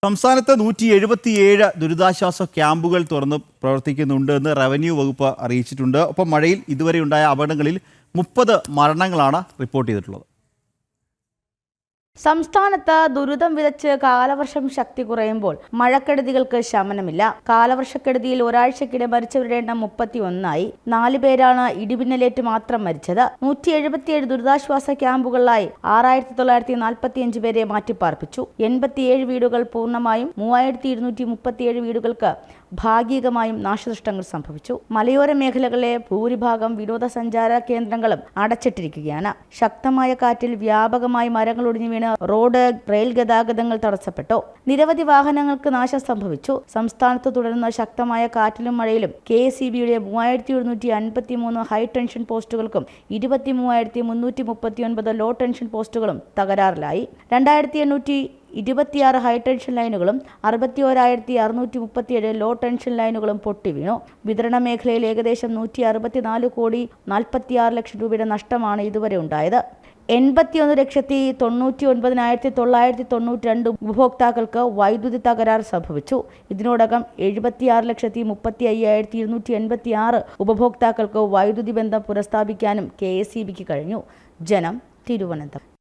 സംസ്ഥാനത്ത് 177 ദുരിതാശ്വാസ ക്യാമ്പുകൾ തുറന്ന് പ്രവർത്തിക്കുന്നുണ്ട് എന്ന് റവന്യൂ വകുപ്പ് അറിയിച്ചിട്ടുണ്ട്. ഒപ്പം മഴയിൽ ഇതുവരെ ഉണ്ടായ അപകടങ്ങളിൽ 30 മരണങ്ങളാണ് റിപ്പോർട്ട് ചെയ്തിട്ടുള്ളത്. സംസ്ഥാനത്ത് ദുരിതം വിതച്ച് കാലവർഷം ശക്തി കുറയുമ്പോൾ മഴക്കെടുതികൾക്ക് ശമനമില്ല. കാലവർഷക്കെടുതിയിൽ ഒരാഴ്ചക്കിടെ മരിച്ചവരുടെ എണ്ണം 31ആയി. 4 പേരാണ് ഇടിമിന്നലേറ്റ് മാത്രം മരിച്ചത്. 177 ദുരിതാശ്വാസ ക്യാമ്പുകളിലായി 6945 പേരെ മാറ്റിപ്പാർപ്പിച്ചു. 87 വീടുകൾ പൂർണ്ണമായും 3237 വീടുകൾക്ക് ഭാഗികമായും നാശനഷ്ടങ്ങൾ സംഭവിച്ചു. മലയോര മേഖലകളിലെ ഭൂരിഭാഗം വിനോദസഞ്ചാര കേന്ദ്രങ്ങളും അടച്ചിട്ടിരിക്കുകയാണ്. ശക്തമായ കാറ്റിൽ വ്യാപകമായി മരങ്ങൾ ഒടിഞ്ഞു വീണ് റോഡ്, റെയിൽ ഗതാഗതങ്ങൾ തടസ്സപ്പെട്ടു. നിരവധി വാഹനങ്ങൾക്ക് നാശം സംഭവിച്ചു. സംസ്ഥാനത്ത് തുടരുന്ന ശക്തമായ കാറ്റിലും മഴയിലും KSEBയുടെ 3753 ഹൈ ടെൻഷൻ പോസ്റ്റുകൾക്കും 23339 ലോ ടെൻഷൻ പോസ്റ്റുകളും തകരാറിലായി. 2826 ഹൈ ടെൻഷൻ ലൈനുകളും 61637 ലോ ടെൻഷൻ ലൈനുകളും പൊട്ടിവീണു. വിതരണ മേഖലയിൽ ഏകദേശം 164 കോടി 46 ലക്ഷം രൂപയുടെ നഷ്ടമാണ് ഇതുവരെ ഉണ്ടായത്. 81,99,992 ഉപഭോക്താക്കൾക്ക് വൈദ്യുതി തകരാർ സംഭവിച്ചു. ഇതിനോടകം 76,35,286 ഉപഭോക്താക്കൾക്ക് വൈദ്യുതി ബന്ധം പുനഃസ്ഥാപിക്കാനും KSEBക്ക് കഴിഞ്ഞു. ജനം, തിരുവനന്തപുരം.